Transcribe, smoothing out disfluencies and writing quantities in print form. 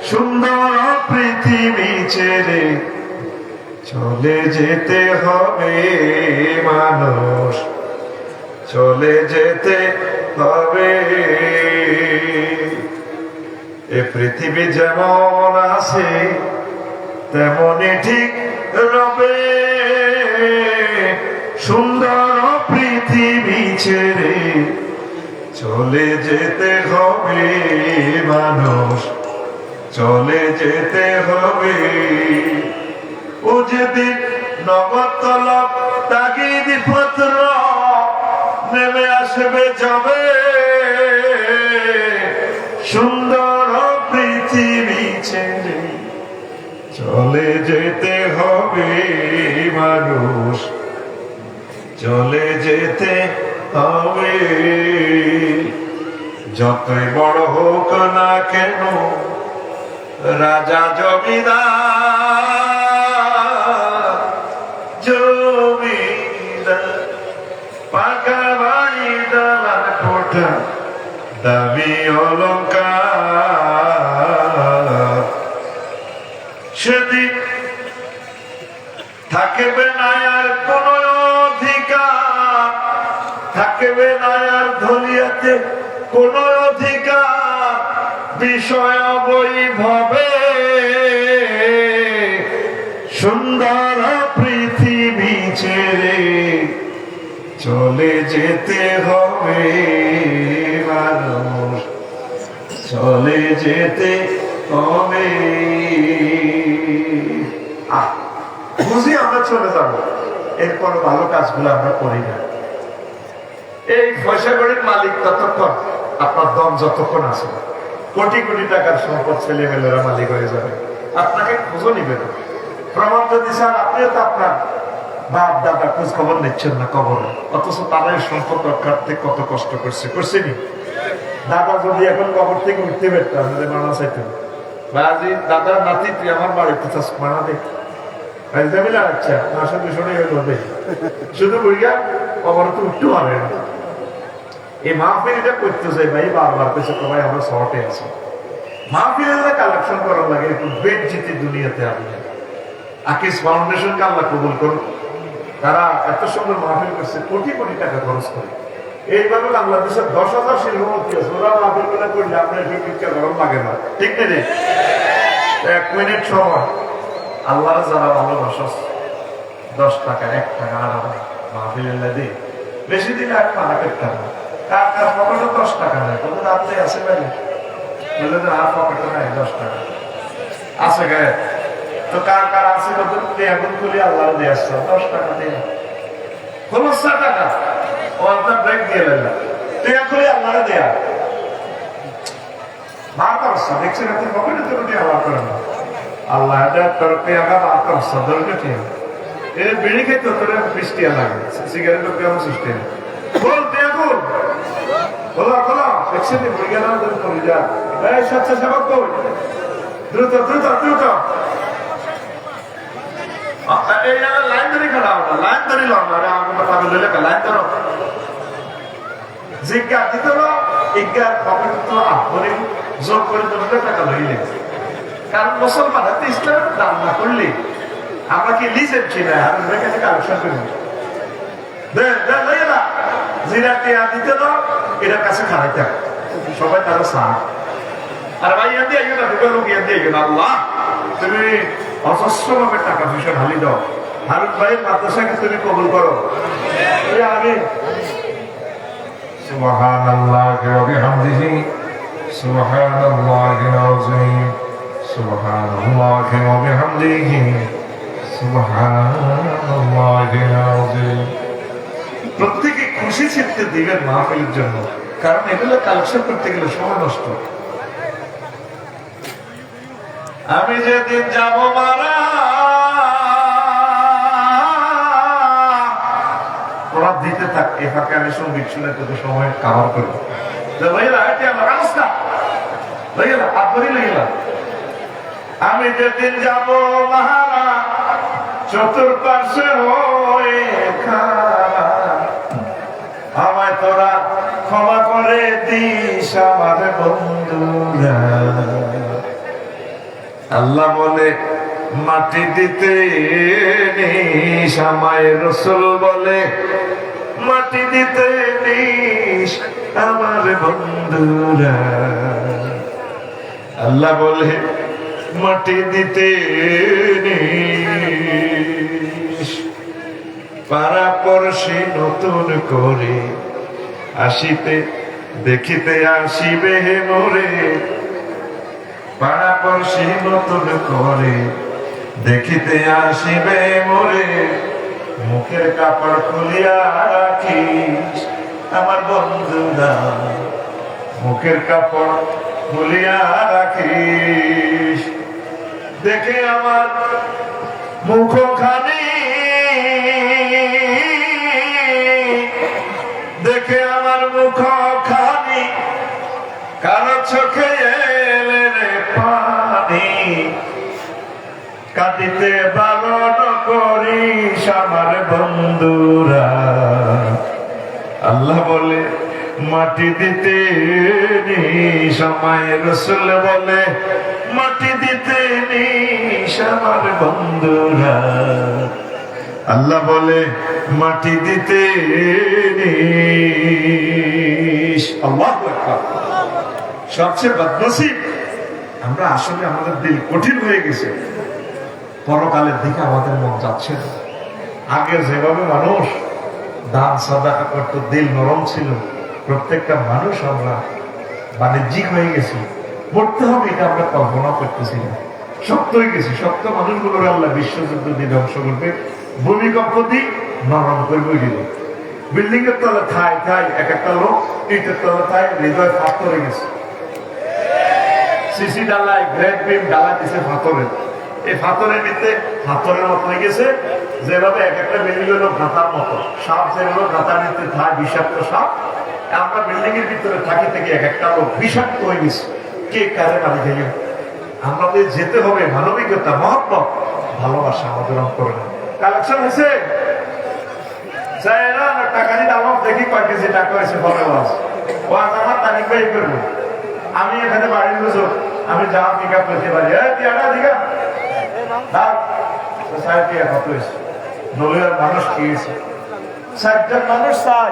সুন্দর পৃথিবী ছেড়ে চলে যেতে হবে মানুষ, চলে যেতে হবে। এ পৃথিবী যেমন আছে তেমনই ঠিক রবে, সুন্দর পৃথিবী ছেড়ে চলে যেতে হবে মানুষ, চলে যেতে হবে। ও যেদিন নগদ তলব তাগিদ পত্র নেমে আসবে যাবে, সুন্দর পৃথিবী ছেড়ে চলে যেতে হবে মানুষ, চলে যেতে হবে। যতই বড় হোক না কেন রাজা জমিদার, জমিদার পাকা বাড়ি দালান কোঠা দামি অলংকার, সেদিন থাকবে না আর কোন অধিকার, থাকবে না আর ধলিয়াতে কোন অধিকার, বিষয় বৈভবে সুন্দর পৃথিবী ছেড়ে চলে যেতে হবে মানুষ, চলে যেতে হবে। বুঝি আমরা চলে যাব, এরপর ভালো কাজগুলো আমরা করি না। এই পয়সা কড়ির মালিক ততক্ষণ, আপনার দম যতক্ষণ আছে, কোটি কোটি টাকার সম্পদ ছেলেমেয়েরা মালিক হয়ে যাবে, আপনাকে খোঁজও নিবে না। প্রমাণ যদি চান, আপনিও তো আপনার বাপ দাদা খোঁজ খবর নিচ্ছেন না কবরে, অথচ তারাই সম্পদ রক্ষার্থে কত কষ্ট করছে, করছেনি? দাদা যদি এখন কবর থেকে উঠতে পারতাম, আমাদের মানা চাইতেন, বাজি দাদার নাতি তুই আমার বাড়িতে চাস মানা দেখ, আচ্ছা না শুধু শুনে শুধু বুঝিয়া কবর তো উঠতে পারে না। এই মাহফিল এটা করতে চাই ভাই, বারবার পেছে তো ভাই আমরা শর্টে আছি, মাহফিলের কালেকশন করার লাগে একটু বেড জিতে দুনিয়াতে। আপনি আকিস ফাউন্ডেশনকে আল্লাহ কবুল করুন, তারা এত সুন্দর মাহফিল করছে, কোটি কোটি টাকা খরচ করে। এইভাবে বাংলাদেশের 10,000 শিল্পপতি আছে, ওরা মাহফিল করে করলে আপনার একটু গরম লাগে না, ঠিক নেই? 1 মিনিট সময় আল্লাহ যারা ভালোবাসা, 10 টাকা 1 টাকা আলাদা মাহফিল দিই, বেশি দিন 1 টাকা, কার কার পকেটে 10 টাকা নেই, বলতে আপনি আছে ভাই, বললে তো আর পকেটে নাই 10 টাকা আছে গায়ে, তো কার কার আছে এখন তুলি আল্লাহ দিয়ে আসছে 10 টাকা দিয়ে 15 টাকা ওয়ালটা ব্রেক দিয়ে দিলাম, টিয়া খুলে আল্লাহ দেয়া বার করছে, দেখছেন এখন পকেটে তো টিয়া বার করে না, আল্লাহ তরফে আগা বার করছে দরকার টিয়া। এর বিড়ি খেতে তোর 20 টাকা লাগে, সিগারেটের কেমন সিস্টেম বল টিয়া খুল খোলা খোলা, দেখছেন বিজ্ঞান করে যা এই স্বেচ্ছাসেবক কর, দ্রুত দ্রুত দ্রুত এই লাইন ধরে খেলা হবে, লাইন ধরে লাইন ধরো জিজ্ঞা দিত ইজ্ঞার খবর তো আপনি যোগ করে তোমাদের টাকা লইলে, কারণ মুসলমান হাতে ইসলাম দান না করলে আমরা কি লিজের ছিল আমাদের কাছে কালেকশন করি জিরা টিয়া দিতে দাও, এটার কাছে খারাই থাক সবাই তারা সার আর ভাই ইয়ান দিয়ে না দুটো লোক ইয়ান দিয়ে গেল, আল্লাহ তুমি অজস্রভাবে টাকা পয়সা ঢালি দাও, হারুন ভাইয়ের মাদ্রাসাকে তুমি কবুল করো। আমি সুবহানাল্লাহি ওয়া বিহামদিহি সুবহানাল্লাহিল আযীম সুবহানাল্লাহি ওয়া বিহামদিহি সুবহানাল্লাহিল আযীম। প্রত্যেকে খুশি চিত্তে দিবেন মাহফিলের জন্য, কারণ এগুলো কালেকশন করতে গেলে সময় নষ্ট। আমি যেদিন যাব মারা তোরা দিতে থাক, এ ফাঁকে আমি সঙ্গীত শুনে তোদের সময় কাভার করবো। আমি যেদিন যাব মারা চতুর্পাশে হয়ে আমায় তোরা ক্ষমা করে দিস আমার বন্ধুরা। আল্লাহ বলে মাটি দিতে নিস, আমায় রসুল বলে মাটি দিতে নিস আমার বন্ধুরা। আল্লাহ বলে মাটি দিতে নিস, পাড়াপড়শি নতুন করে আসিতে দেখিতে আসিবে হে মোরে। পাড়াপড়শি নতুন করে দেখিতে আসিবে মোরে। মুখের কাপড় খুলিয়া রাখিস আমার বন্ধুরা, মুখের কাপড় খুলিয়া রাখিস। দেখে আমার মুখখানি, দেখে আমার মুখখানি, কারো চোখে এলে রে পানি। কাঁদিতে বারণ করিস আমার বন্ধুরা। আল্লাহ বলে মাটি দিতে নিস, আমায় রসুল বলে মাটি দিতে নিস আমার বন্ধুরা। আল্লাহ বলে মাটি দিতে নিস। আল্লাহু আকবার। সবচেয়ে বদনসিব আমরা, আসলে আমাদের দিল কঠিন হয়ে গেছে, পরকালের দিকে আমাদের মন যাচ্ছে না। আগে যেভাবে মানুষ দান সাদাকা করতো, দিল নরম ছিল, প্রত্যেকটা মানুষ আমরা বাণিজ্যিক হয়ে গেছি। মরতে হবে এটা আমরা কল্পনা করতেছি না, শক্ত হয়ে গেছি। শক্ত মানুষগুলোর আল্লাহ বিশ্বযুদ্ধ দিয়ে ধ্বংস করবে, ভূমিকম্প দিয়ে নরম করবে। বিল্ডিং এর তলে থাই থাই এক একটা লোক, ইটের তলে থাই হৃদয় পাথর হয়ে গেছে। সিসি ডালায় গ্রেড বিম ডালা দিছে পাথরের, এই পাথরের ভিতরে পাথরের মতো হয়ে গেছে। যেভাবে এক একটা বিল্ডিং হলো গাঁথার মতো, সাপ যেগুলো গাঁথার ভিতরে থাকে বিষাক্ত সাপ, আমরা বিল্ডিং এর ভিতরে থাকি থেকে এক একটা লোক বিষাক্ত হয়ে গেছে। কে কারে মারি গেল? আমাদের যেতে হবে মানবিকতা, মহব্বত, ভালোবাসা আমাদের অন্তরে। কালেকশন হয়েছে টাকা দিতে আমার দেখি কয় কেজি টাকা হয়েছে ফলোয়ার্স। ও আমার তারিখ ভাই করবো, আমি এখানে বাড়ির বুঝো, আমি যা পিক আপ করতে পারি। মানুষ কি 60 জন মানুষ চাই